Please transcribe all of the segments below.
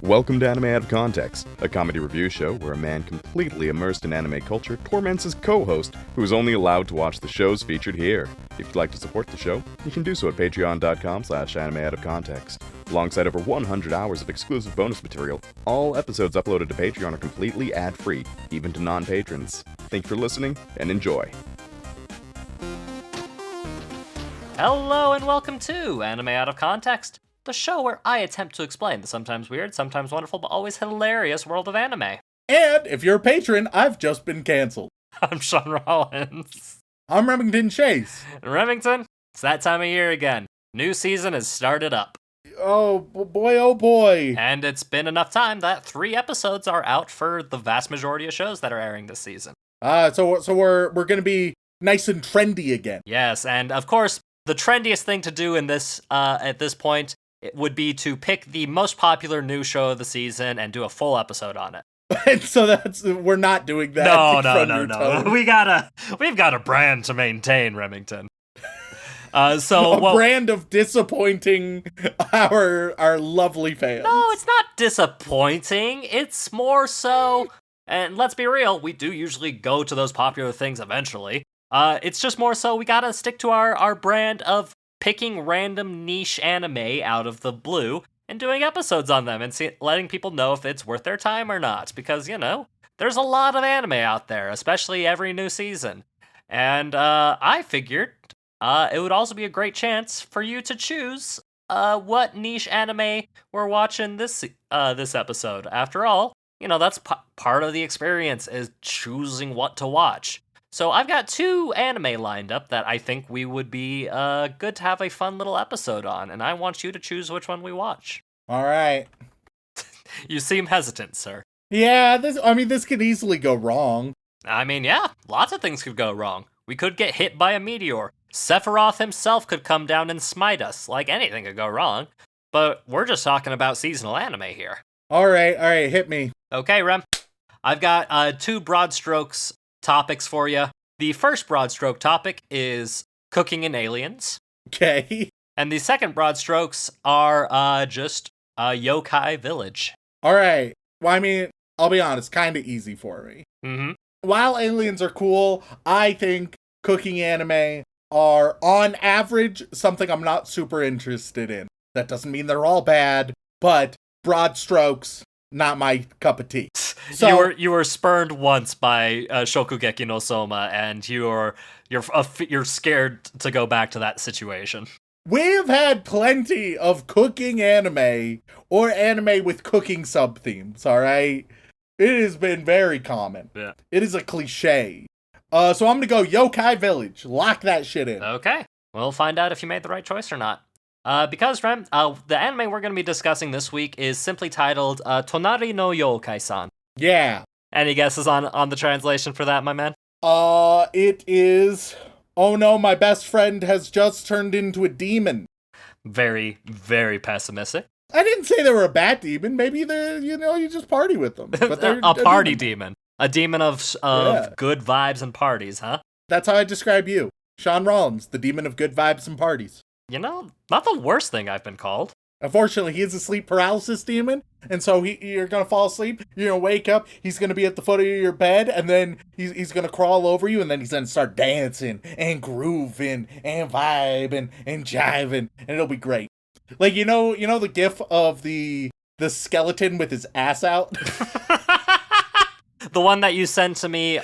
Welcome to Anime Out of Context, a comedy review show where a man completely immersed in anime culture torments his co-host, who is only allowed to watch the shows featured here. If you'd like to support the show, you can do so at patreon.com/animeoutofcontext. Alongside over 100 hours of exclusive bonus material, all episodes uploaded to Patreon are completely ad-free, even to non-patrons. Thank you for listening, and enjoy. Hello and welcome to Anime Out of Context, the show where I attempt to explain the sometimes weird, sometimes wonderful, but always hilarious world of anime. And if you're a patron, I've just been canceled. I'm Shaun Rollins. I'm Remington Chase. Remington, it's that time of year again. New season has started up. Oh boy. And it's been enough time that 3 episodes are out for the vast majority of shows that are airing this season. So we're gonna be nice and trendy again. Yes, and of course, the trendiest thing to do in this at this point it would be to pick the most popular new show of the season and do a full episode on it. And so we're not doing that. No. We've got a brand to maintain, Remington. Brand of disappointing our lovely fans. No, it's not disappointing. It's more so, and let's be real, we do usually go to those popular things eventually. It's just more so we gotta stick to our brand of picking random niche anime out of the blue and doing episodes on them and letting people know if it's worth their time or not. Because, you know, there's a lot of anime out there, especially every new season. And I figured it would also be a great chance for you to choose what niche anime we're watching this episode. After all, you know, that's part of the experience is choosing what to watch. So I've got 2 anime lined up that I think we would be good to have a fun little episode on, and I want you to choose which one we watch. All right. You seem hesitant, sir. Yeah, this could easily go wrong. I mean, yeah, lots of things could go wrong. We could get hit by a meteor. Sephiroth himself could come down and smite us. Like, anything could go wrong. But we're just talking about seasonal anime here. All right, hit me. Okay, Rem. I've got 2 broad strokes topics for you. The first broad stroke topic is cooking in aliens. Okay. And the second broad strokes are just a yokai village. All right. Well, I mean, I'll be honest, kind of easy for me. Mm-hmm. While aliens are cool, I think cooking anime are, on average, something I'm not super interested in. That doesn't mean they're all bad, but broad strokes, not my cup of tea. So, you were spurned once by Shokugeki no Soma, and you're scared to go back to that situation. We've had plenty of cooking anime or anime with cooking sub-themes, all right? It has been very common. Yeah. It is a cliche. So I'm going to go Yokai Village. Lock that shit in. Okay. We'll find out if you made the right choice or not. Because, Rem, the anime we're going to be discussing this week is simply titled Tonari no Yokai-san. Yeah. Any guesses on the translation for that, my man? It is, oh no, my best friend has just turned into a demon. Very, very pessimistic. I didn't say they were a bad demon. Maybe you just party with them. But they're a party demon. A demon of Yeah. good vibes and parties, huh? That's how I describe you. Shaun Rollins, the demon of good vibes and parties. You know, not the worst thing I've been called. Unfortunately, he is a sleep paralysis demon, and so you're gonna fall asleep, you're gonna wake up, he's gonna be at the foot of your bed, and then he's gonna crawl over you, and then he's gonna start dancing, and grooving, and vibing, and jiving, and it'll be great. Like, you know the gif of the skeleton with his ass out? The one that you send to me,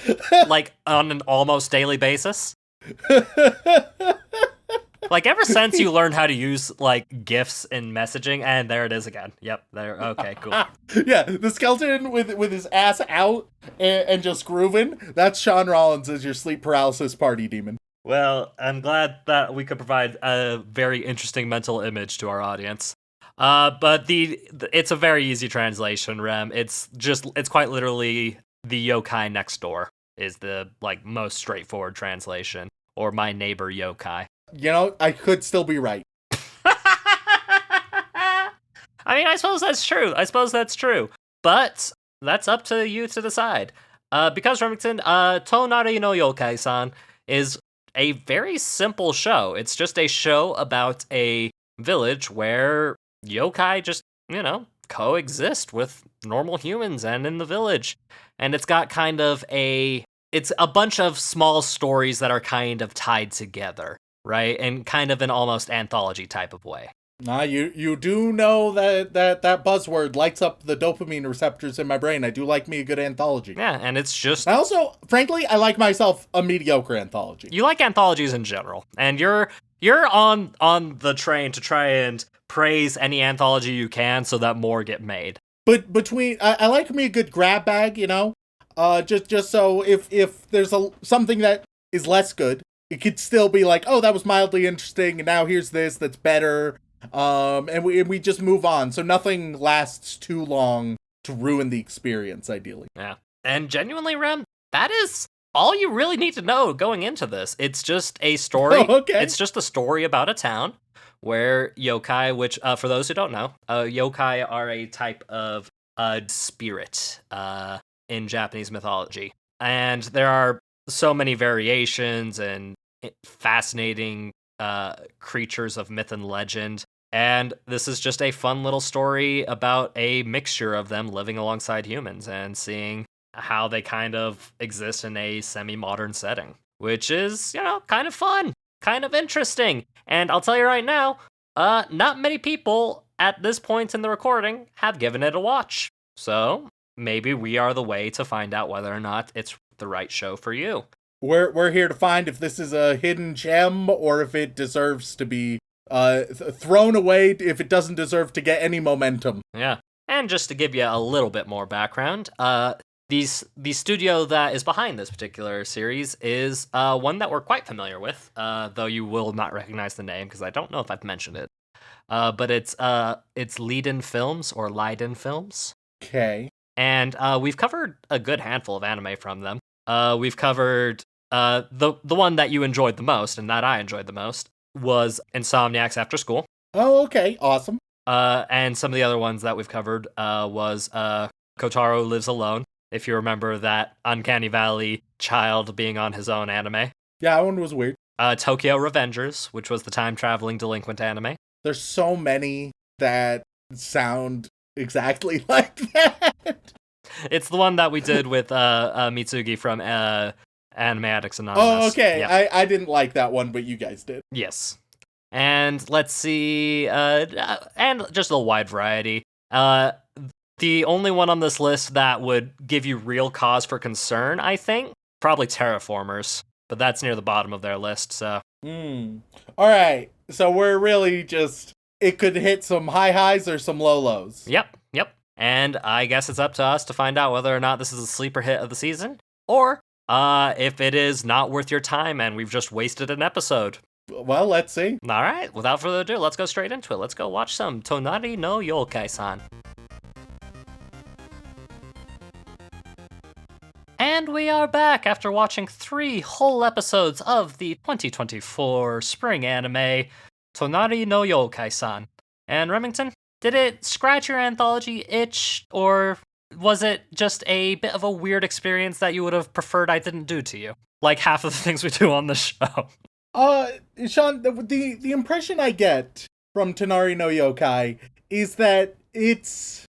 like, on an almost daily basis? Like, ever since you learned how to use, like, GIFs in messaging, and there it is again. Yep, there, okay, cool. Yeah, the skeleton with his ass out and just grooving, that's Shaun Rollins as your sleep paralysis party demon. Well, I'm glad that we could provide a very interesting mental image to our audience. But it's a very easy translation, Rem. It's quite literally the yokai next door is the, like, most straightforward translation, or my neighbor yokai. You know, I could still be right. I mean, I suppose that's true. But that's up to you to decide. Because, Remington, Tonari no Yokai-san is a very simple show. It's just a show about a village where yokai just, coexist with normal humans and in the village. And it's got kind of it's a bunch of small stories that are kind of tied together, right? And kind of an almost anthology type of way. You do know that buzzword lights up the dopamine receptors in my brain. I do like me a good anthology. Yeah, and it's just... I also, frankly, I like myself a mediocre anthology. You like anthologies in general, and you're on the train to try and praise any anthology you can so that more get made. But I like me a good grab bag, you know? Just so if there's something that is less good, it could still be like, oh, that was mildly interesting, and now here's this that's better. And we just move on, so nothing lasts too long to ruin the experience, ideally. Yeah. And genuinely, Rem, that is all you really need to know going into this. It's just a story. Oh, okay. It's just a story about a town where yokai, which, for those who don't know, yokai are a type of spirit in Japanese mythology. And there are so many variations and fascinating creatures of myth and legend. And this is just a fun little story about a mixture of them living alongside humans and seeing how they kind of exist in a semi-modern setting, which is, kind of fun, kind of interesting. And I'll tell you right now, not many people at this point in the recording have given it a watch. So maybe we are the way to find out whether or not it's the right show for you. We're here to find if this is a hidden gem or if it deserves to be thrown away, if it doesn't deserve to get any momentum. Yeah. And just to give you a little bit more background, the studio that is behind this particular series is one that we're quite familiar with, though you will not recognize the name because I don't know if I've mentioned it. But it's Leiden Films or Leiden Films. Okay. And we've covered a good handful of anime from them. We've covered the one that you enjoyed the most and that I enjoyed the most was Insomniacs After School. Oh, okay. Awesome. And some of the other ones that we've covered was Kotaro Lives Alone, if you remember that Uncanny Valley child being on his own anime. Yeah, that one was weird. Tokyo Revengers, which was the time-traveling delinquent anime. There's so many that sound exactly like that. It's the one that we did with Mitsugi from Anime Addicts Anonymous. Oh, okay. Yep. I didn't like that one, but you guys did. Yes. And let's see, and just a wide variety. The only one on this list that would give you real cause for concern, I think, probably Terraformers, but that's near the bottom of their list, so. All right, so we're really just, it could hit some high highs or some low lows. Yep. And I guess it's up to us to find out whether or not this is a sleeper hit of the season, or if it is not worth your time and we've just wasted an episode. Well, let's see. All right, without further ado, let's go straight into it. Let's go watch some Tonari no Yokai-san. And we are back after watching 3 whole episodes of the 2024 spring anime, Tonari no Yokai-san. And Remington, did it scratch your anthology itch, or was it just a bit of a weird experience that you would have preferred I didn't do to you? Like half of the things we do on the show. Shaun, the impression I get from Tonari no Yokai is that this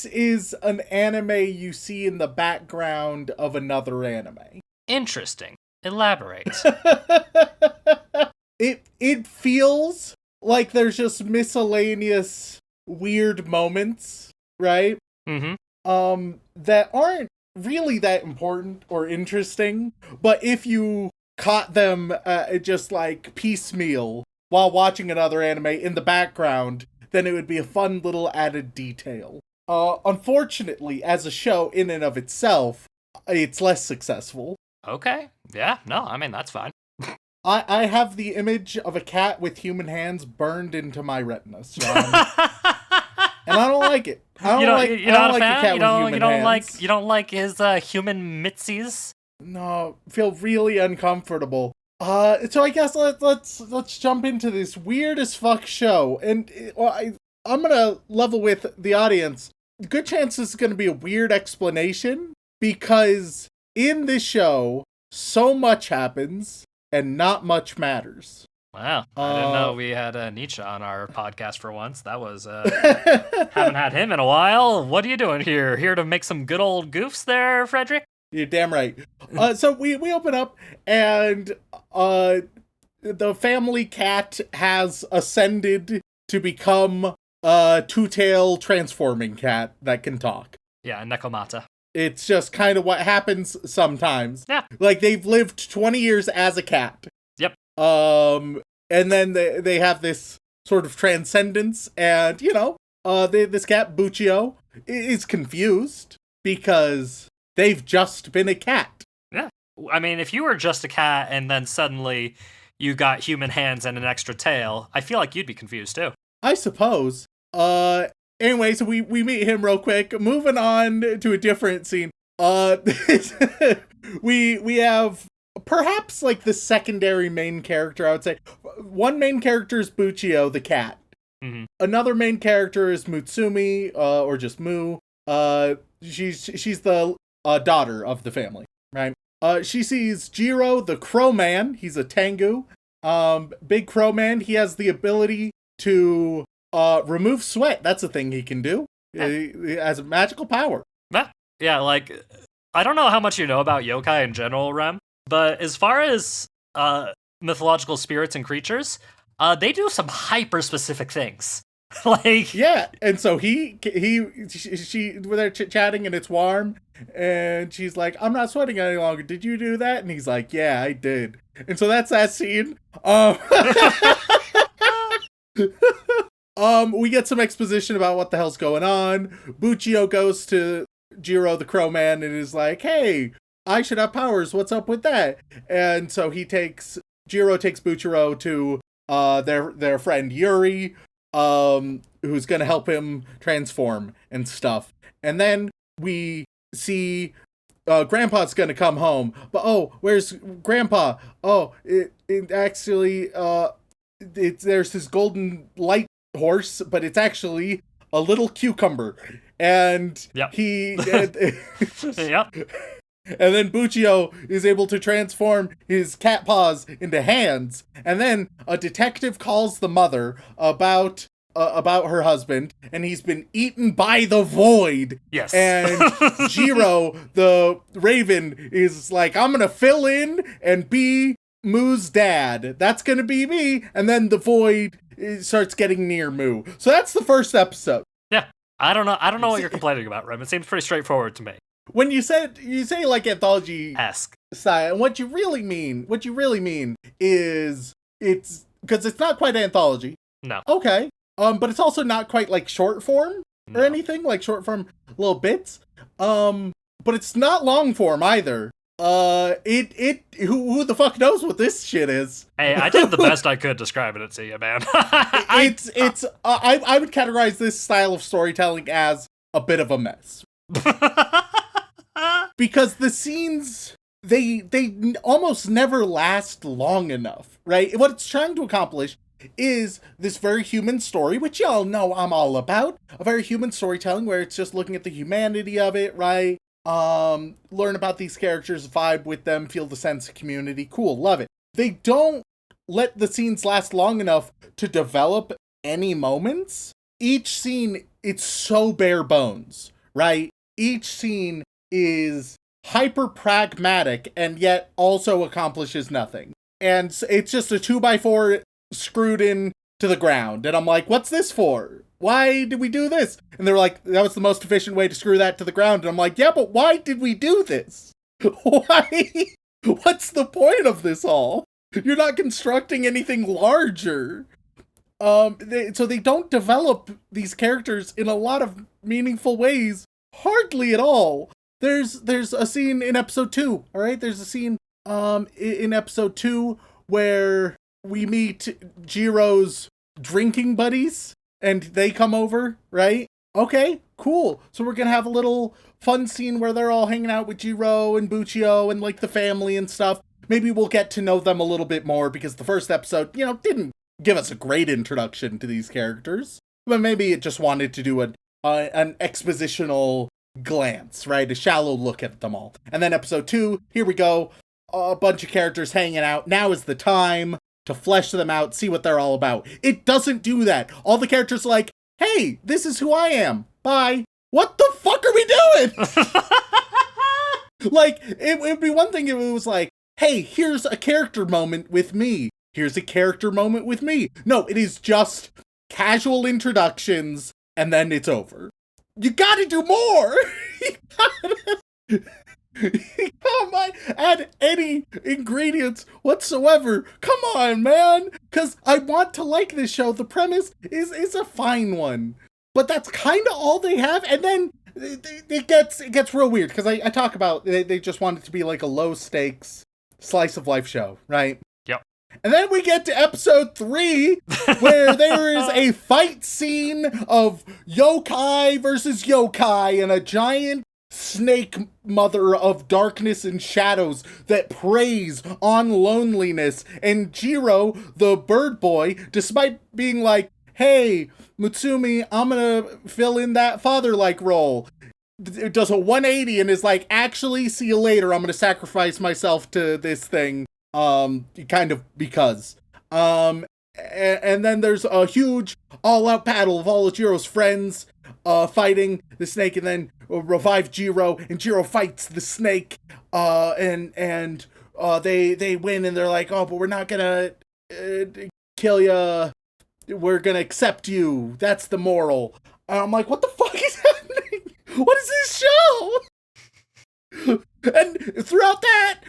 is an anime you see in the background of another anime. Interesting. Elaborate. It feels like there's just miscellaneous weird moments, right? Mm-hmm. That aren't really that important or interesting, but if you caught them just like piecemeal while watching another anime in the background, then it would be a fun little added detail. Unfortunately, as a show in and of itself, it's less successful. Okay. Yeah, no, I mean, that's fine. I have the image of a cat with human hands burned into my retina, Shaun. And I don't like it. I don't like a cat with human hands. You don't like his human mitzies? No, feel really uncomfortable. So I guess let's jump into this weird as fuck show. And I'm gonna level with the audience. Good chance this is gonna be a weird explanation, because in this show, so much happens and not much matters. Wow, I didn't know we had Nietzsche on our podcast for once. That was haven't had him in a while. What are you doing here? Here to make some good old goofs there, Frederick? You're damn right. So we open up, and the family cat has ascended to become a two-tail transforming cat that can talk. Yeah, Nekomata. It's just kind of what happens sometimes. Yeah. Like, they've lived 20 years as a cat. Yep. And then they have this sort of transcendence, and, this cat, Buccio, is confused because they've just been a cat. Yeah. I mean, if you were just a cat and then suddenly you got human hands and an extra tail, I feel like you'd be confused too. I suppose. Anyway, so we meet him real quick. Moving on to a different scene. We have perhaps like the secondary main character, I would say. One main character is Buccio, the cat. Mm-hmm. Another main character is Mutsumi, or just Mu. She's the daughter of the family, right? She sees Jiro, the crow man. He's a Tengu. Big crow man. He has the ability to remove sweat. That's a thing he can do. He has a magical power. Yeah, like, I don't know how much you know about yokai in general, Rem, but as far as mythological spirits and creatures, they do some hyper-specific things. Like, yeah, and so she they're chatting and it's warm, and she's like, "I'm not sweating any longer. Did you do that?" And he's like, "Yeah, I did." And so that's that scene. We get some exposition about what the hell's going on. Buccio goes to Jiro, the crow man, and is like, "Hey, I should have powers. What's up with that?" And so Jiro takes Buccio to their friend Yuri, who's gonna help him transform and stuff. And then we see Grandpa's gonna come home, but where's Grandpa? It actually there's this golden light horse, but it's actually a little cucumber, and yep. Yep. And then Buccio is able to transform his cat paws into hands. And then a detective calls the mother about her husband, and he's been eaten by the void. Yes. And Jiro, the raven, is like, "I'm gonna fill in and be Moo's dad. That's gonna be me." And then the void starts getting near Moo. So that's the first episode. Yeah. I don't know what you're complaining about, Rem. It seems pretty straightforward to me. When you say like anthology esque style, and what you really mean is it's because it's not quite anthology. No. Okay. But it's also not quite like short form or anything, like short form little bits. But it's not long form either. Who the fuck knows what this shit is? Hey, I did the best I could describing it to you, man. I would categorize this style of storytelling as a bit of a mess. Because the scenes, they almost never last long enough, right? What it's trying to accomplish is this very human story, which y'all know I'm all about. A very human storytelling where it's just looking at the humanity of it, right? Learn about these characters, vibe with them, feel the sense of community. Cool, love it. They don't let the scenes last long enough to develop any moments. Each scene, it's so bare bones, right? Each scene is hyper pragmatic and yet also accomplishes nothing. And it's just a 2x4 screwed in to the ground. And I'm like, what's this for? Why did we do this? And they're like, that was the most efficient way to screw that to the ground. And I'm like, yeah, but why did we do this? Why? What's the point of this all? You're not constructing anything larger. So they don't develop these characters in a lot of meaningful ways. Hardly at all. There's a scene in episode 2, all right? There's a scene in episode 2 where we meet Jiro's drinking buddies, and they come over, right? Okay, cool. So we're gonna have a little fun scene where they're all hanging out with Jiro and Buccio and, like, the family and stuff. Maybe we'll get to know them a little bit more, because the first episode, didn't give us a great introduction to these characters. But maybe it just wanted to do an expositional glance, right? A shallow look at them all. And then episode 2, here we go. A bunch of characters hanging out. Now is the time. to flesh them out, see what they're all about. It doesn't do that. All the characters are like, hey, this is who I am. Bye. What the fuck are we doing? Like, it would be one thing if it was like, hey, here's a character moment with me. Here's a character moment with me. No, it is just casual introductions, and then it's over. You gotta do more! You can't add any ingredients whatsoever. Come on, man! Because I want to like this show. The premise is a fine one. But that's kind of all they have, and then it gets real weird, because I talk about they just want it to be like a low-stakes slice of life show, right? Yep. And then we get to episode 3, where there is a fight scene of yokai versus yokai and a giant snake mother of darkness and shadows that preys on loneliness. And Jiro, the bird boy, despite being like, hey, Mutsumi, I'm gonna fill in that father-like role, it does a 180 and is like, actually, see you later, I'm gonna sacrifice myself to this thing, kind of because. And then there's a huge all-out battle of all of Jiro's friends, fighting the snake, and then revive Jiro, and Jiro fights the snake, and they win, and they're like, oh, but we're not gonna kill ya, we're gonna accept you, that's the moral. And I'm like, what the fuck is happening? What is this show? And throughout that,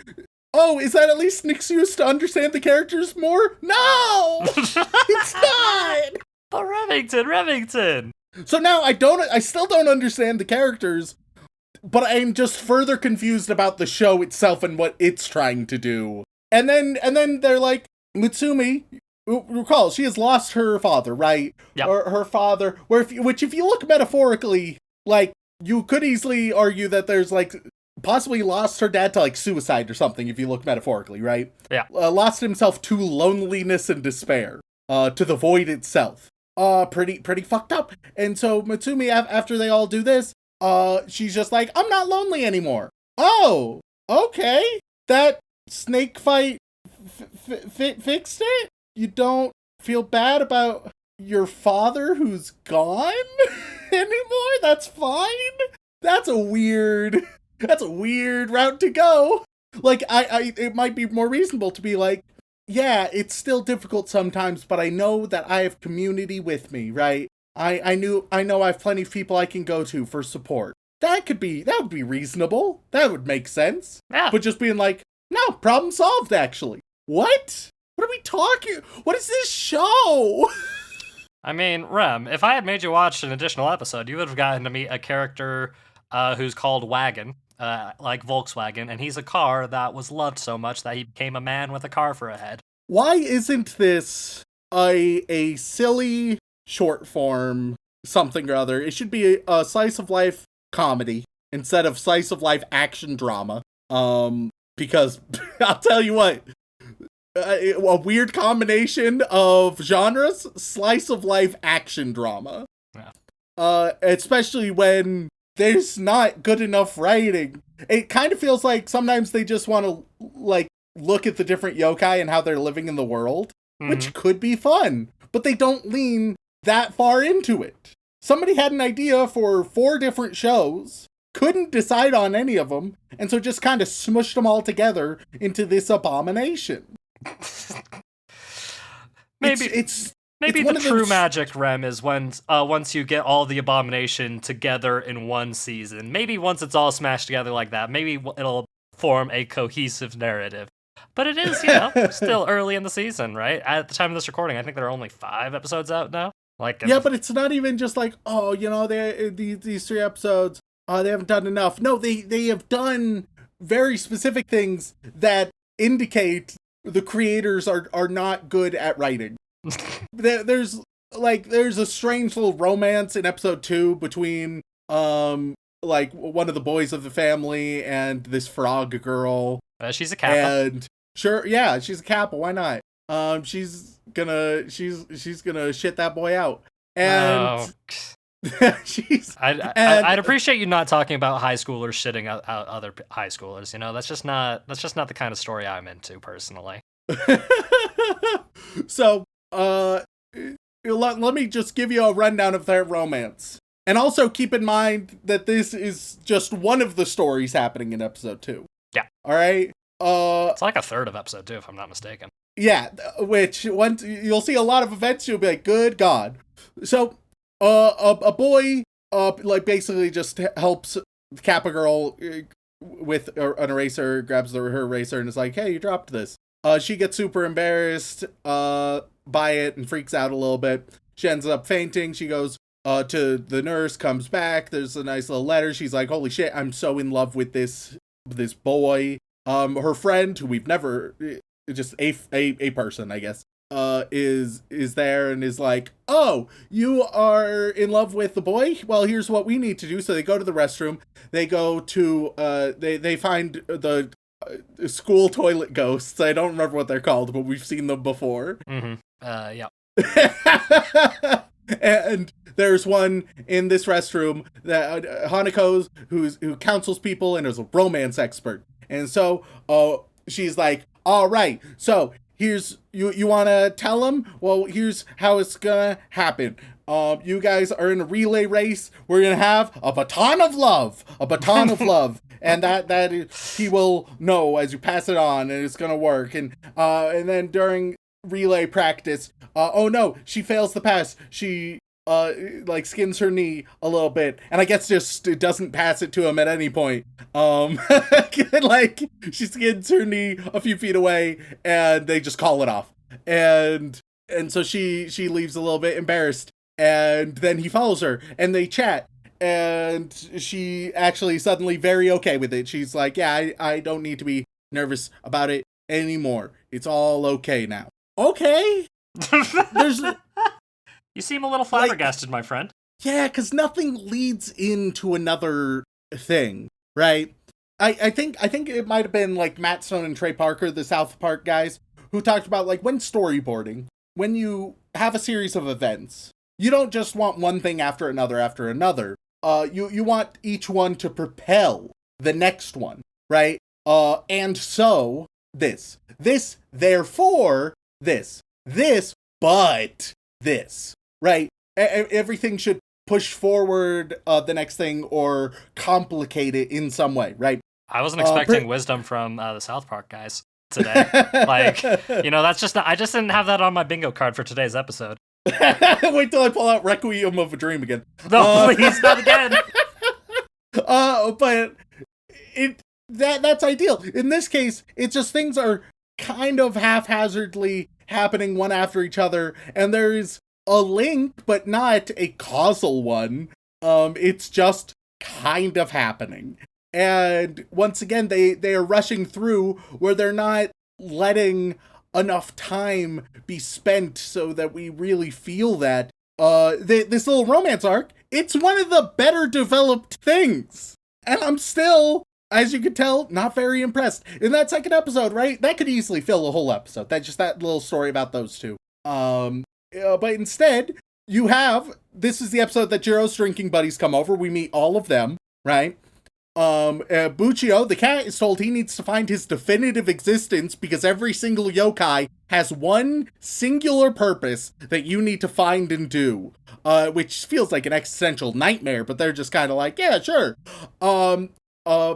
oh, is that at least an excuse to understand the characters more? No! It's not! But Remington! So now I still don't understand the characters, but I'm just further confused about the show itself and what it's trying to do. And then they're like, Mutsumi, recall, she has lost her father, right? Yeah. Or her father, which if you look metaphorically, like, you could easily argue that there's, like, possibly lost her dad to, like, suicide or something, if you look metaphorically, right? Yeah. Lost himself to loneliness and despair, to the void itself. Pretty fucked up. And so Mutsumi, after they all do this, she's just like, I'm not lonely anymore. Oh, okay. That snake fight fixed it? You don't feel bad about your father who's gone anymore? That's fine? That's a weird route to go. Like, it might be more reasonable to be like, yeah, it's still difficult sometimes, but I know that I have community with me, right? I know I have plenty of people I can go to for support. That would be reasonable. That would make sense. Yeah. But just being like, no, problem solved, actually. What? What are we talking? What is this show? I mean, Rem, if I had made you watch an additional episode, you would have gotten to meet a character who's called Wagon, like Volkswagen, and he's a car that was loved so much that he became a man with a car for a head. Why isn't this a silly short form something or other? It should be a slice of life comedy instead of slice of life action drama. Because I'll tell you what, a weird combination of genres, slice of life action drama. Yeah. Especially when there's not good enough writing. It kind of feels like sometimes they just want to, like, look at the different yokai and how they're living in the world, which could be fun, but they don't lean that far into it. Somebody had an idea for 4 different shows, couldn't decide on any of them, and so just kind of smushed them all together into this abomination. Maybe the true magic, Rem, is when once you get all the abomination together in one season. Maybe once it's all smashed together like that, maybe it'll form a cohesive narrative. But it is, still early in the season, right? At the time of this recording, I think there are only 5 episodes out now. But it's not even just like, oh, these 3 episodes, they haven't done enough. No, they have done very specific things that indicate the creators are not good at writing. There's a strange little romance in episode 2 between like one of the boys of the family and this frog girl. She's a kappa. And sure, yeah, she's a kappa. Why not? She's gonna shit that boy out. And I'd appreciate you not talking about high schoolers shitting out other high schoolers. That's just not the kind of story I'm into personally. So, let me just give you a rundown of their romance. And also keep in mind that this is just one of the stories happening in episode 2. Yeah. All right? It's like a third of episode 2, if I'm not mistaken. Yeah, which once you'll see a lot of events, you'll be like, good God. So, a boy, like basically just helps Kappa Girl with an eraser, grabs her eraser and is like, hey, you dropped this. She gets super embarrassed, by it and freaks out a little bit. She ends up fainting. She goes, to the nurse, comes back. There's a nice little letter. She's like, holy shit, I'm so in love with this boy. Her friend, who we've never, just a person, I guess, is there and is like, oh, you are in love with the boy? Well, here's what we need to do. So they go to the restroom. They go to, they find the school toilet ghosts. I don't remember what they're called, but we've seen them before. Mm-hmm. Yeah. And there's one in this restroom that Hanako's who counsels people and is a romance expert. And so she's like, all right, so here's you want to tell him? Well, here's how it's gonna happen. You guys are in a relay race. We're gonna have a baton of love, and that he will know as you pass it on, and it's gonna work. And then during relay practice, oh no, she fails the pass. She like skins her knee a little bit, and I guess just it doesn't pass it to him at any point. Like she skins her knee a few feet away, and they just call it off. And so she leaves a little bit embarrassed, and then he follows her, and they chat. And she actually suddenly very okay with it. She's like, yeah, I don't need to be nervous about it anymore. It's all okay now. Okay. There's You seem a little flabbergasted, my friend. Yeah, because nothing leads into another thing, right? I think it might have been like Matt Stone and Trey Parker, the South Park guys, who talked about like when storyboarding, when you have a series of events, you don't just want one thing after another. You want each one to propel the next one, right? And so therefore this, but this, right? Everything should push forward the next thing or complicate it in some way, right? I wasn't expecting wisdom from the South Park guys today. Like, that's just I just didn't have that on my bingo card for today's episode. Wait till I pull out Requiem of a Dream again. No, please, not again. But that's ideal. In this case, it's just things are kind of haphazardly happening one after each other, and there's a link, but not a causal one. It's just kind of happening. And once again, they are rushing through where they're not letting enough time be spent so that we really feel that. This little romance arc, it's one of the better developed things. And I'm still, as you can tell, not very impressed. In that second episode, right? That could easily fill a whole episode. That's just that little story about those two. But instead, this is the episode that Jiro's drinking buddies come over. We meet all of them, right? Buchio, the cat, is told he needs to find his definitive existence because every single yokai has one singular purpose that you need to find and do. Which feels like an existential nightmare, but they're just kind of like, yeah, sure. Buchio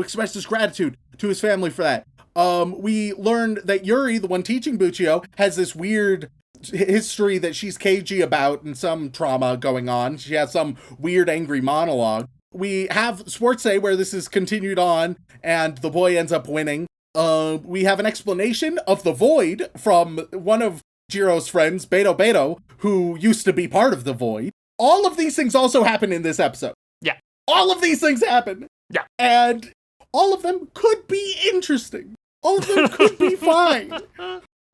expresses gratitude to his family for that. We learned that Yuri, the one teaching Buchio, has this weird history that she's cagey about and some trauma going on. She has some weird angry monologue. We have Sports Day where this is continued on and the boy ends up winning. We have an explanation of the Void from one of Jiro's friends, Beto, who used to be part of the Void. All of these things also happen in this episode. Yeah. All of these things happen. Yeah. And all of them could be interesting. All of them could be fine.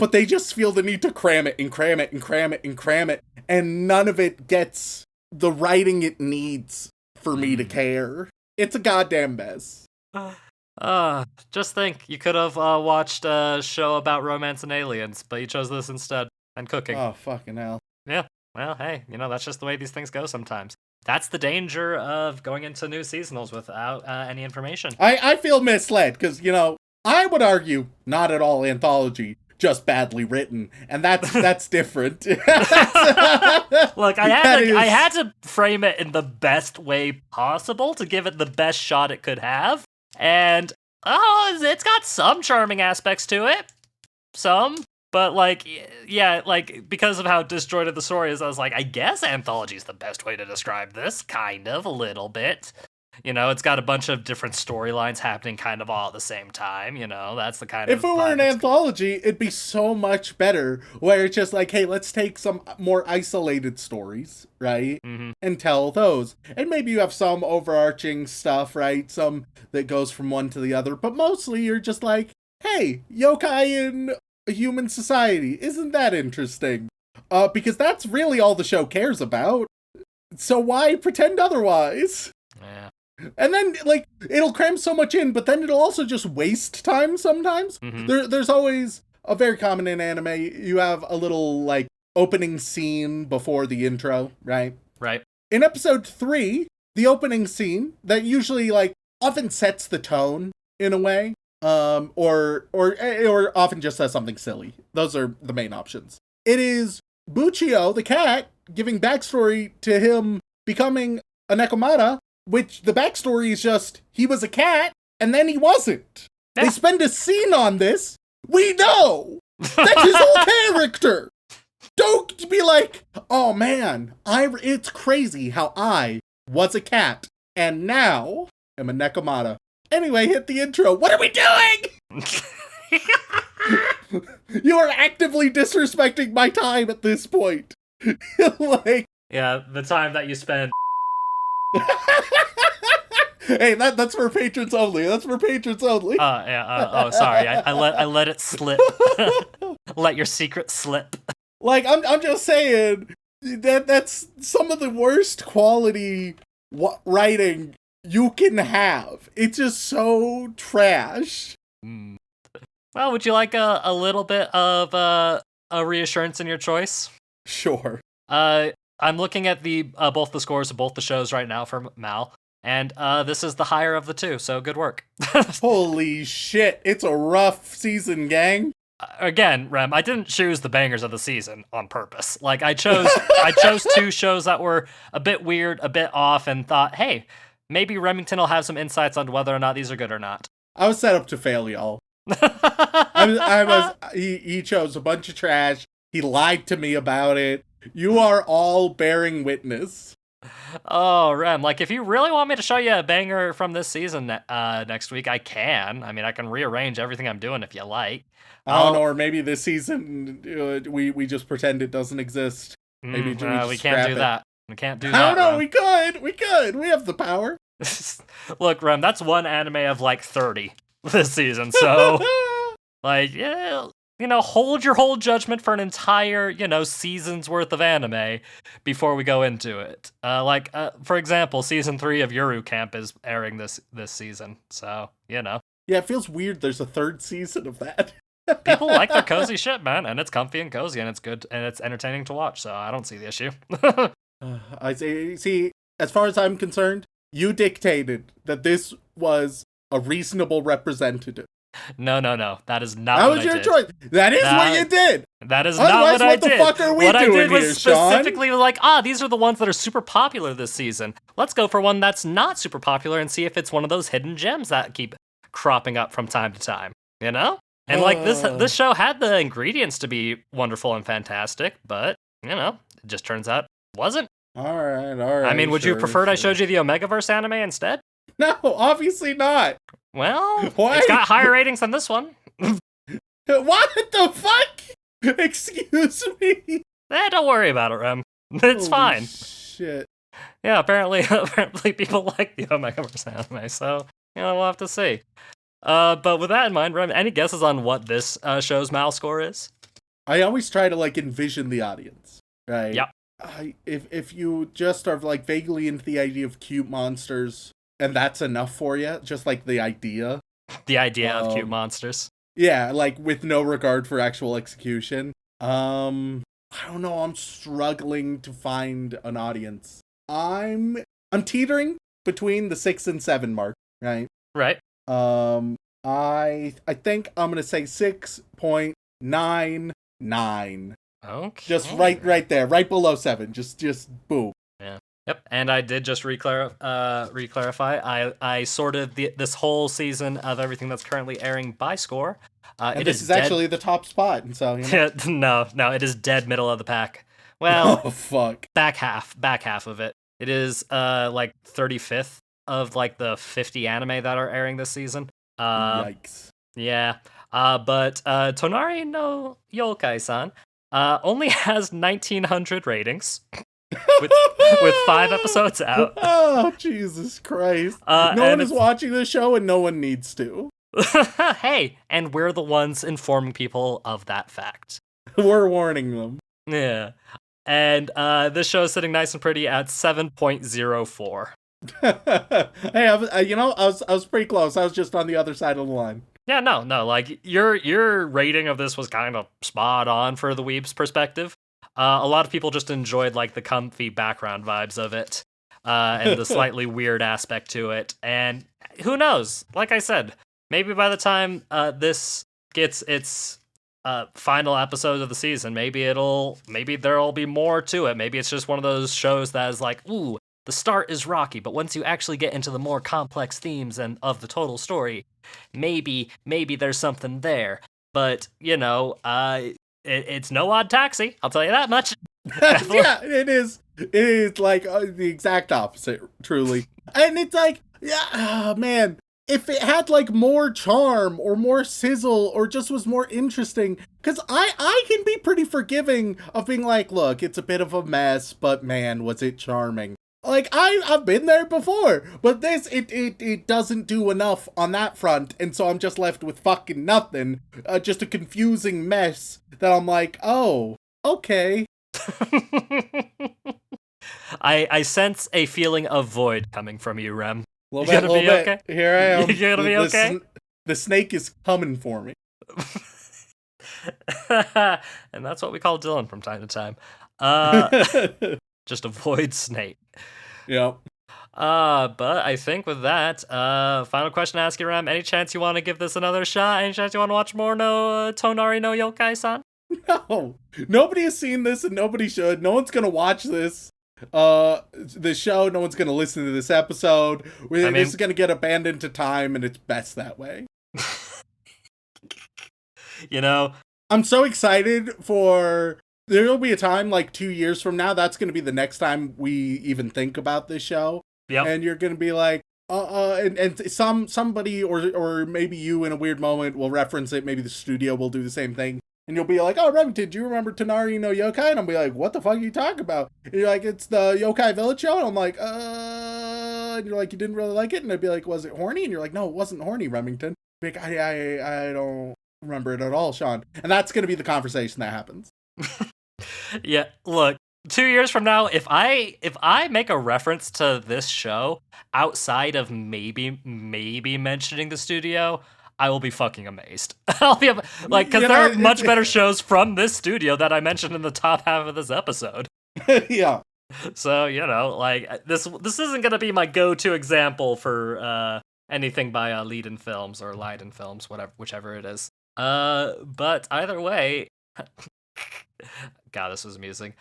But they just feel the need to cram it and cram it and cram it and cram it. And none of it gets the writing it needs for me to care. It's a goddamn mess. Just think, you could have watched a show about romance and aliens, but you chose this instead, and cooking. Oh, fucking hell. Yeah, well, hey, that's just the way these things go sometimes. That's the danger of going into new seasonals without any information. I feel misled, because, I would argue not at all anthology, just badly written, and that's different. Look, I had to frame it in the best way possible to give it the best shot it could have, and it's got some charming aspects to it, but because of how disjointed the story is, I was like, I guess anthology is the best way to describe this, kind of, a little bit. It's got a bunch of different storylines happening kind of all at the same time, that's the kind of... If it were an anthology, it'd be so much better, where it's just like, hey, let's take some more isolated stories, right? Mm-hmm. And tell those. And maybe you have some overarching stuff, right? Some that goes from one to the other, but mostly you're just like, hey, yokai in a human society, isn't that interesting? Because that's really all the show cares about. So why pretend otherwise? Yeah. And then, it'll cram so much in, but then it'll also just waste time sometimes. Mm-hmm. There's always a very common in anime. You have a little, opening scene before the intro, right? Right. In episode 3, the opening scene that usually, often sets the tone in a way, or often just says something silly. Those are the main options. It is Buchio, the cat, giving backstory to him becoming a Nekomata, which the backstory is just, he was a cat, and then he wasn't. Yeah. They spend a scene on this. We know! That's his whole character! Don't be like, oh man, it's crazy how I was a cat, and now am a Nekomata. Anyway, hit the intro. What are we doing? You are actively disrespecting my time at this point. Yeah, the time that you spend... Hey, that's for patrons only. That's for patrons only. Sorry. I let it slip. Let your secret slip. I'm just saying that's some of the worst quality writing you can have. It's just so trash. Well, would you like a little bit of a reassurance in your choice? Sure. I'm looking at the both the scores of both the shows right now for Mal, and this is the higher of the two, so good work. Holy shit, it's a rough season, gang. Again, Rem, I didn't choose the bangers of the season on purpose. I chose two shows that were a bit weird, a bit off, and thought, hey, maybe Remington will have some insights on whether or not these are good or not. I was set up to fail, y'all. He chose a bunch of trash. He lied to me about it. You are all bearing witness. Oh, Rem, if you really want me to show you a banger from this season next week, I can. I mean, I can rearrange everything I'm doing if you like. I don't know, or maybe this season we just pretend it doesn't exist. Maybe we can't do that. We can't do that. I don't know, Rem. we could. We have the power. Look, Rem, that's one anime of 30 this season, so hold your whole judgment for an entire, season's worth of anime before we go into it. For example, season 3 of Yuru Camp is airing this season, so, Yeah, it feels weird there's a third season of that. People like their cozy shit, man, and it's comfy and cozy, and it's good, and it's entertaining to watch, so I don't see the issue. I see, as far as I'm concerned, you dictated that this was a reasonable representative. No. That is not that what I did. That was your choice. That is what you did. That is not what I did. What the fuck are we what doing I did was here, specifically Shaun? these are the ones that are super popular this season. Let's go for one that's not super popular and see if it's one of those hidden gems that keep cropping up from time to time. And this show had the ingredients to be wonderful and fantastic, but it just turns out it wasn't. All right. I mean, would you prefer I showed you the Omegaverse anime instead? No, obviously not. Well, Why? It's got higher ratings than this one. What the fuck? Excuse me. Don't worry about it, Rem. It's fine. Shit. Yeah, apparently people like the Omegaverse anime, so we'll have to see. But with that in mind, Rem, any guesses on what this show's Mal score is? I always try to envision the audience, right? Yep. If you just are vaguely into the idea of cute monsters, and that's enough for you, just the idea. The idea of cute monsters. Yeah, with no regard for actual execution. I don't know, I'm struggling to find an audience. I'm teetering between the 6 and 7 mark, right? Right. I'm I think I'm gonna say 6.99. Okay. Just right there, right below 7. Just boom. Yeah. Yep. And I did just reclarify. I sorted this whole season of everything that's currently airing by score. And this is actually the top spot, and so no, it is dead middle of the pack. Well, oh fuck, back half of it. It is like 35th of like the 50 anime that are airing this season. Yikes. Yeah. But Tonari no Yokai-san only has 1900 ratings with 5 episodes out. Oh, Jesus Christ. No one is watching this show and no one needs to. Hey, and we're the ones informing people of that fact. We're warning them. Yeah. And this show is sitting nice and pretty at 7.04. Hey, I was pretty close. I was just on the other side of the line. Yeah, no, like your rating of this was kind of spot on for the weeb's perspective. A lot of people just enjoyed like the comfy background vibes of it, and the slightly weird aspect to it. And who knows? Like I said, maybe by the time this gets its final episode of the season, maybe there'll be more to it. Maybe it's just one of those shows that is like, ooh, the start is rocky, but once you actually get into the more complex themes and of the total story, maybe there's something there. But it's no Odd Taxi, I'll tell you that much. Yeah, it is. It is like the exact opposite, truly. And it's like, yeah, man, if it had like more charm or more sizzle or just was more interesting, because I can be pretty forgiving of being like, look, it's a bit of a mess, but man, was it charming. Like, I've been there before, but this, it doesn't do enough on that front, and so I'm just left with fucking nothing. Just a confusing mess that I'm like, oh, okay. I sense a feling of void coming from you, Rem. You gonna be okay? Here I am. You gonna be okay? The snake is coming for me. And that's what we call Dylan from time to time. Just avoid snake. Yep. But I think with that, final question to ask you, Ram. Any chance you want to give this another shot? Any chance you want to watch more Tonari no Yokai-san? No. Nobody has seen this and nobody should. No one's gonna watch this show. No one's gonna listen to this episode. This is gonna get abandoned to time, and it's best that way. I'm so excited for... There'll be a time, like 2 years from now, that's going to be the next time we even think about this show. Yep. And you're going to be like, and somebody or maybe you in a weird moment will reference it. Maybe the studio will do the same thing. And you'll be like, oh, Remington, do you remember Tonari no Yokai? And I'll be like, what the fuck are you talking about? And you're like, it's the Yokai Village show? And I'm like, and you're like, you didn't really like it? And I'd be like, was it horny? And you're like, no, it wasn't horny, Remington. I'd be like, I don't remember it at all, Shaun. And that's going to be the conversation that happens. Yeah, look, 2 years from now, if I make a reference to this show outside of maybe mentioning the studio, I will be fucking amazed. I'll be like, because there are much better shows from this studio that I mentioned in the top half of this episode. Yeah. So, like, this isn't gonna be my go-to example for anything by Leiden Films or Leiden Films, whichever it is. But either way. God, this was amusing.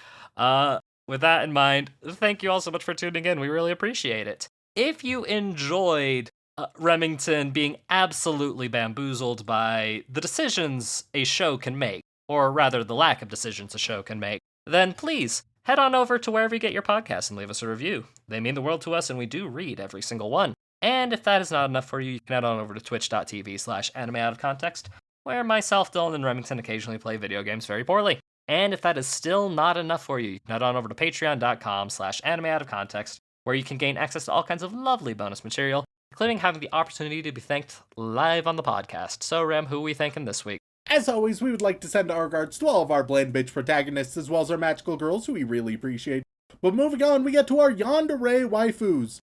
With that in mind, thank you all so much for tuning in. We really appreciate it. If you enjoyed Remington being absolutely bamboozled by the decisions a show can make, or rather the lack of decisions a show can make, then please head on over to wherever you get your podcasts and leave us a review. They mean the world to us, and we do read every single one. And if that is not enough for you, you can head on over to twitch.tv/animeoutofcontext, where myself, Dylan, and Remington occasionally play video games very poorly. And if that is still not enough for you, you can head on over to patreon.com/animeoutofcontext, where you can gain access to all kinds of lovely bonus material, including having the opportunity to be thanked live on the podcast. So, Rem, who are we thanking this week? As always, we would like to send our regards to all of our bland bitch protagonists, as well as our magical girls, who we really appreciate. But moving on, we get to our yandere waifus,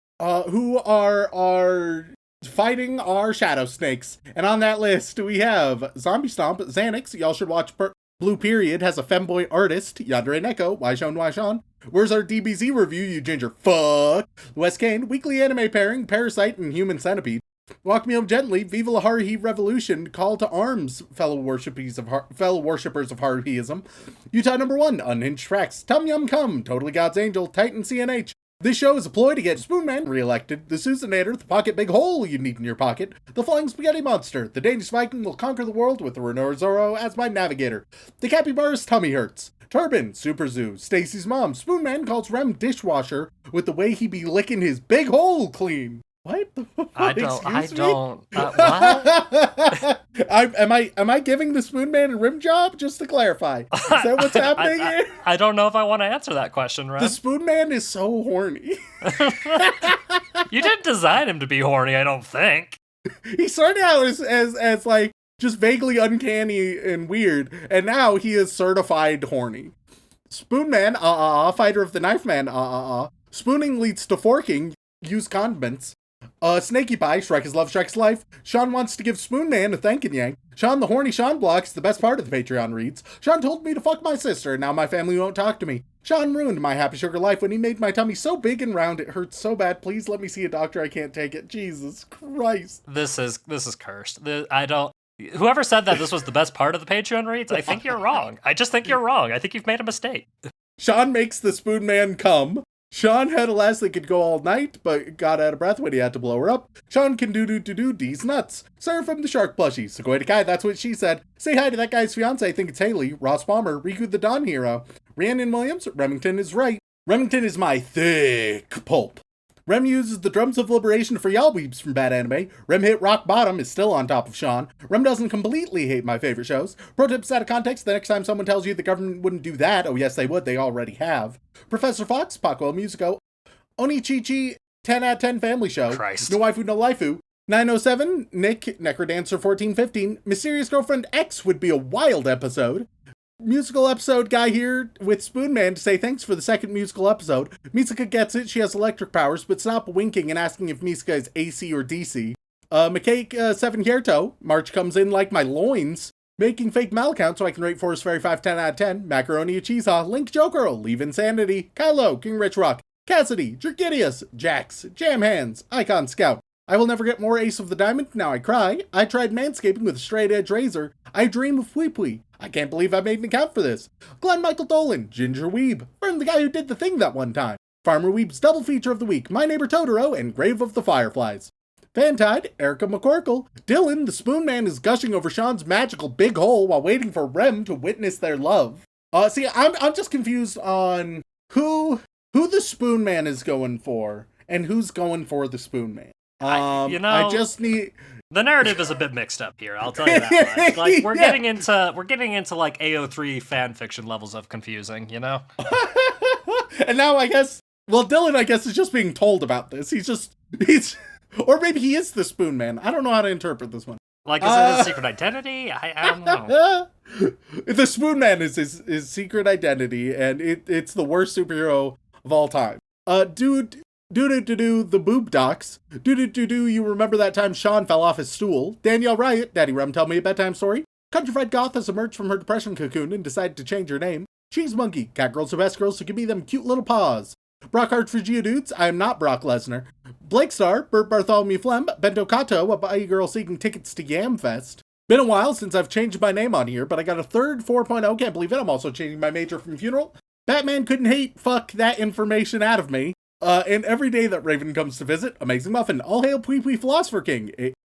who are fighting our shadow snakes. And on that list, we have Zombie Stomp, Xanax, y'all should watch Blue Period, has a femboy artist, Yandere Neko, why Shaun? Where's our DBZ review, you ginger fuck? Wes Kane, weekly anime pairing, Parasite and Human Centipede. Walk me home gently, viva la Haruhi revolution, call to arms, fellow worshippers of Haruhiism. Utah number 1, unhinged tracks, Tum Yum Cum, Totally God's Angel, Titan CNH. This show is a ploy to get Spoonman reelected, the Susanator, the pocket big hole you need in your pocket, the flying spaghetti monster, the Danish Viking will conquer the world with the Renoir Zoro as my navigator, the capybara's tummy hurts, Turban, Super Zoo, Stacy's mom, Spoonman calls Rem dishwasher with the way he be licking his big hole clean. What? I Excuse don't. me? What? Am I giving the Spoonman a rim job? Just to clarify, is that what's happening here? I don't know if I want to answer that question, Ren. The Spoonman is so horny. You didn't design him to be horny, I don't think. He started out as like just vaguely uncanny and weird, and now he is certified horny. Spoonman, fighter of the knife man, Spooning leads to forking, use condiments. Snaky Pie, Shrek is love, Shrek's life. Shaun wants to give Spoonman a thank and yank. Shaun the horny Shaun blocks, the best part of the Patreon reads. Shaun told me to fuck my sister, and now my family won't talk to me. Shaun ruined my happy sugar life when he made my tummy so big and round it hurts so bad. Please let me see a doctor, I can't take it. Jesus Christ. This is cursed. Whoever said that this was the best part of the Patreon reads, I think you're wrong. I just think you're wrong. I think you've made a mistake. Shaun makes the Spoonman come. Shaun had a lass that could go all night, but got out of breath when he had to blow her up. Shaun can do D's nuts. Sarah from the Shark plushie. Sequoia to Kai, that's what she said. Say hi to that guy's fiance, I think it's Haley. Ross Palmer, Riku the Dawn Hero. Rhiannon Williams, Remington is right. Remington is my thick pulp. Rem uses the drums of liberation for y'all weebs from Bad Anime. Rem hit rock bottom, is still on top of Shaun. Rem doesn't completely hate my favorite shows. Pro tips out of context, the next time someone tells you the government wouldn't do that, oh yes they would, they already have. Professor Fox, Paco Musico. Onichichi, 10 out of 10 family show. Christ. No waifu, no laifu. 907, Nick, Necrodancer 1415. Mysterious Girlfriend X would be a wild episode. Musical episode guy here with Spoonman to say thanks for the second musical episode. Misaka gets it, she has electric powers, but stop winking and asking if Misaka is AC or DC. McCake 7 Hierto, March comes in like my loins. Making fake mal account so I can rate Forest Fairy 5 10 out of 10. Macaroni a cheese Link Joker, Leave Insanity. Kylo, King Rich Rock. Cassidy, Jerkidius, Jax, Jam Hands, Icon Scout. I will never get more Ace of the Diamond, now I cry. I tried manscaping with a straight edge razor. I dream of Pui Pui. I can't believe I made an account for this. Glenn Michael Dolan, Ginger Weeb, from the guy who did the thing that one time. Farmer Weeb's double feature of the week, My Neighbor Totoro and Grave of the Fireflies. Fantide, Erica McCorkle, Dylan, the Spoonman is gushing over Shaun's magical big hole while waiting for Rem to witness their love. See, I'm just confused on who the Spoonman is going for and who's going for the Spoonman. I just need. The narrative is a bit mixed up here. I'll tell you that much. Like we're getting into like AO3 fan fiction levels of confusing, you know. And now I guess, well, Dylan, I guess, is just being told about this. He's, or maybe he is the Spoonman. I don't know how to interpret this one. Like, is it his secret identity? I don't know. The Spoonman is his secret identity, and it's the worst superhero of all time. The boob docs. You remember that time Shaun fell off his stool? Danielle Riot, Daddy Rem, tell me a bedtime story. Countrified Goth has emerged from her depression cocoon and decided to change her name. Cheese Monkey, Cat Girls are best girls, so give me them cute little paws. Brockhart for Geodudes, I am not Brock Lesnar. Blake Star, Bert Bartholomew Flem, Bento Kato, a bi girl seeking tickets to Yamfest. Been a while since I've changed my name on here, but I got a third 4.0, can't believe it, I'm also changing my major from funeral. Batman couldn't fuck that information out of me. And every day that Raven comes to visit, Amazing Muffin, All Hail Pui Pui Philosopher King,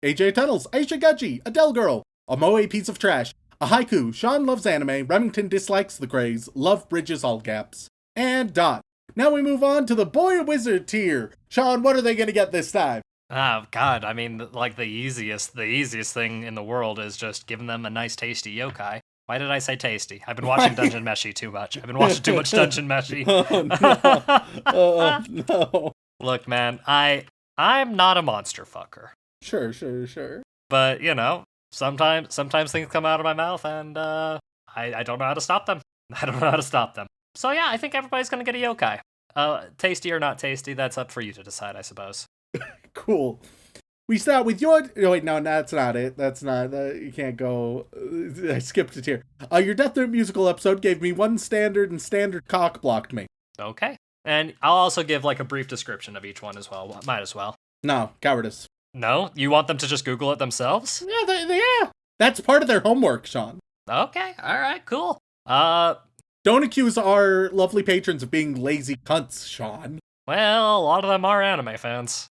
AJ Tunnels, Aisha Gucci, Adele Girl, a Moe Piece of Trash, a Haiku, Shaun loves anime, Remington dislikes the craze, Love Bridges all caps, and Dot. Now we move on to the Boy Wizard tier. Shaun, what are they gonna get this time? Oh God, I mean, like the easiest thing in the world is just giving them a nice tasty yokai. Why did I say tasty? I've been watching Dungeon Meshi too much. I've been watching too much Dungeon Meshi. Oh, no. Look, man, I'm not a monster fucker. Sure. But, you know, sometimes things come out of my mouth and I don't know how to stop them. So yeah, I think everybody's going to get a yokai. Tasty or not tasty, that's up for you to decide, I suppose. Cool. We start with your... Oh, wait, no, that's not it. That's not... you can't go... I skipped it here. Your Death Note musical episode gave me one standard, and standard cock blocked me. Okay. And I'll also give, like, a brief description of each one as well. Might as well. No, cowardice. No? You want them to just Google it themselves? Yeah. That's part of their homework, Shaun. Okay, alright, cool. Don't accuse our lovely patrons of being lazy cunts, Shaun. Well, a lot of them are anime fans.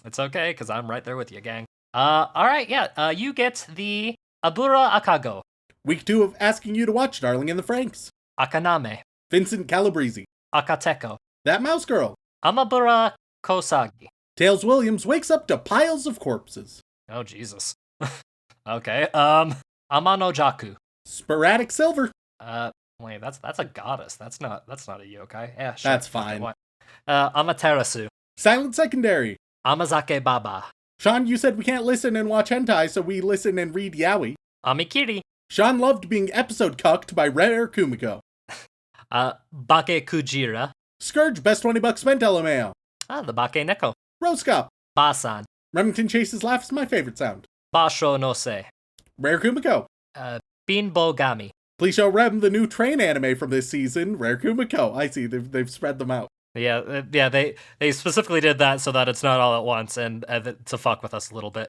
It's okay, because I'm right there with you, gang. Alright, yeah, you get the Abura Akago, Week 2 of asking you to watch Darling in the Franxx. Akaname, Vincent Calabrese. Akateko, That Mouse Girl. Amabura Kosagi. Tails Williams wakes up to piles of corpses. Oh, Jesus. Okay, Amano Jaku. Sporadic Silver. Wait, that's a goddess. That's not a yokai. Yeah, sure. That's fine. What? Amaterasu. Silent Secondary. Amazake Baba. Shaun, you said we can't listen and watch hentai, so we listen and read yaoi. Amikiri. Shaun loved being episode cucked by Rare Kumiko. Bake Kujira. Scourge, best 20 bucks spent, LMAO. The Bake Neko. Rose Cup. Basan. Remington Chase's laugh is my favorite sound. Basho no Se. Rare Kumiko. Binbo Gami. Please show Rem the new train anime from this season, Rare Kumiko. I see, they've spread them out. Yeah, they specifically did that so that it's not all at once and to fuck with us a little bit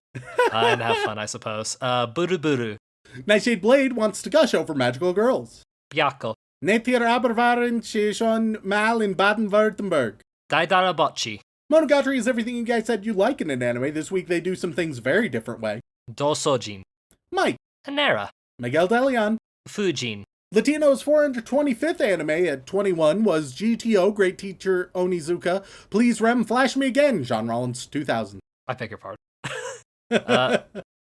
and have fun, I suppose. Buru Buru. Nightshade Blade wants to gush over magical girls. Byako. Netir Abervaren Shishon Mal in Baden-Württemberg. Daidara Bocchi. Monogatari is everything you guys said you like in an anime. This week they do some things very different way. Dosojin. Mike. Hanera. Miguel DeLeon. Fujin. Latino's 425th anime at 21 was GTO, Great Teacher Onizuka. Please Rem, flash me again, John Rollins 2000. I beg your pardon.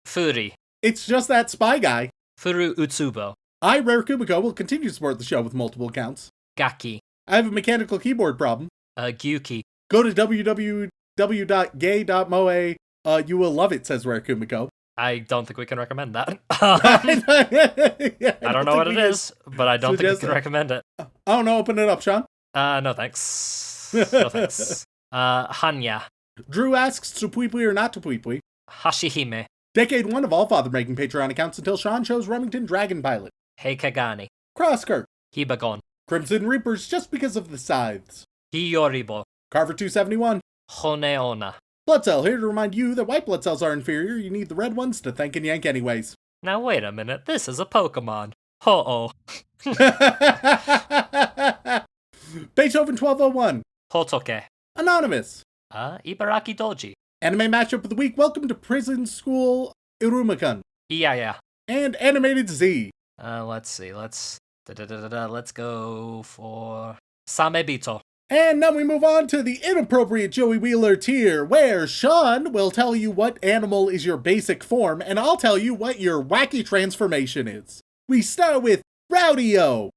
Furi. It's just that spy guy. Furu Utsubo. I, Rare Kumiko, will continue to support the show with multiple accounts. Gaki. I have a mechanical keyboard problem. Gyuki. Go to www.gay.moe. You will love it, says Rare Kumiko. I don't think we can recommend that. I I don't know what it is, but I don't think we can recommend it. Oh no, open it up, Shaun. No thanks. No thanks. Hanya. Drew asks, Tsupuipui or not Tsupuipui? Hashihime. Decade 1 of all father-making Patreon accounts until Shaun shows Remington Dragon Pilot. Heikagani. Crosskirt. Hibagon. Crimson Reapers just because of the scythes. Hiyoribo. Carver 271. Honeona. Blood Cell, here to remind you that white blood cells are inferior. You need the red ones to thank and yank anyways. Now wait a minute, this is a Pokemon. Ho-oh. Beethoven 1201. Hotoke. Anonymous. Ibaraki Doji. Anime Matchup of the Week, welcome to Prison School Irumakun. Yeah. And Animated Z. Let's see, let's go for Samebito. And now we move on to the inappropriate Joey Wheeler tier, where Shaun will tell you what animal is your basic form, and I'll tell you what your wacky transformation is. We start with Rowdy-O.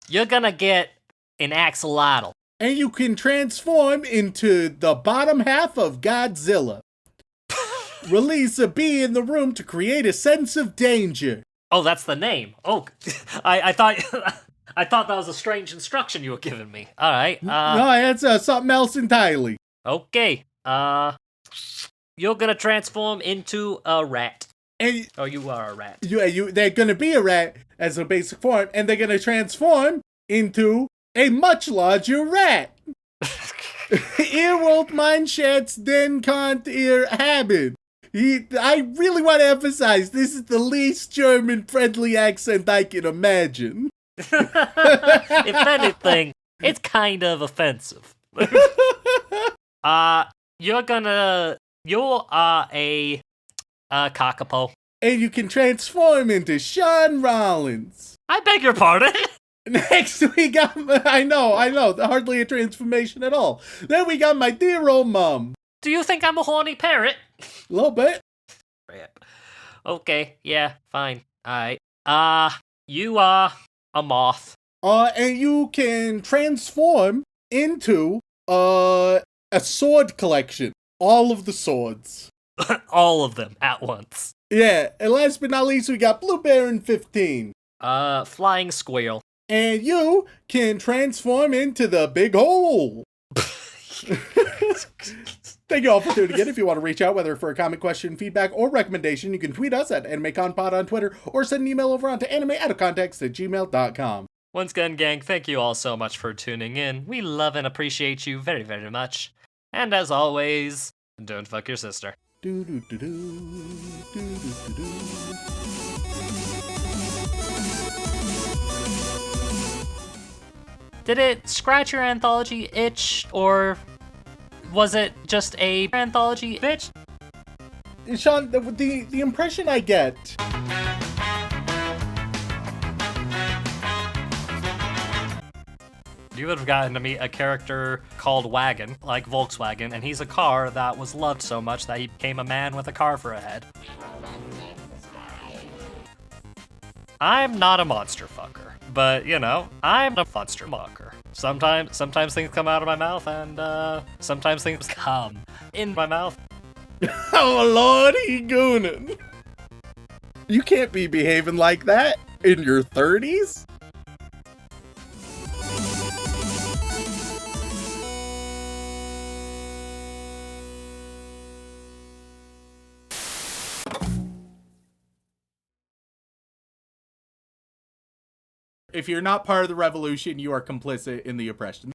You're gonna get an axolotl. And you can transform into the bottom half of Godzilla. Release a bee in the room to create a sense of danger. Oh, that's the name. Oh, I thought I thought that was a strange instruction you were giving me. All right. No, that's something else entirely. Okay. You're gonna transform into a rat. And you are a rat. They're gonna be a rat as a basic form, and they're gonna transform into a much larger rat. Ihr mein Schatz, den könnt ihr haben. I really want to emphasize, this is the least German-friendly accent I can imagine. If anything, it's kind of offensive. You're a kakapo. And you can transform into Shaun Rollins. I beg your pardon? Next we got, I know, hardly a transformation at all. Then we got my dear old mom. Do you think I'm a horny parrot? A little bit. Okay, yeah, fine. Alright. You are a moth. And you can transform into, a sword collection. All of the swords. All of them at once. Yeah, and last but not least, we got Blue Baron 15. Flying squirrel. And you can transform into the big hole. Thank you all for tuning in. If you want to reach out, whether for a comment, question, feedback, or recommendation, you can tweet us at AnimeConPod on Twitter, or send an email over onto animeoutofcontext@gmail.com. Once again, gang, thank you all so much for tuning in. We love and appreciate you very, very much. And as always, don't fuck your sister. Do do do do do do do do. Did it scratch your anthology itch, or was it just a anthology bitch? Shaun, the impression I get. You would have gotten to meet a character called Wagon, like Volkswagen, and he's a car that was loved so much that he became a man with a car for a head. I'm not a monster fucker, but, you know, I'm a monster fucker. Sometimes things come out of my mouth, and, sometimes things come in my mouth. Oh, Lord, he gooning. You can't be behaving like that in your 30s? If you're not part of the revolution, you are complicit in the oppression.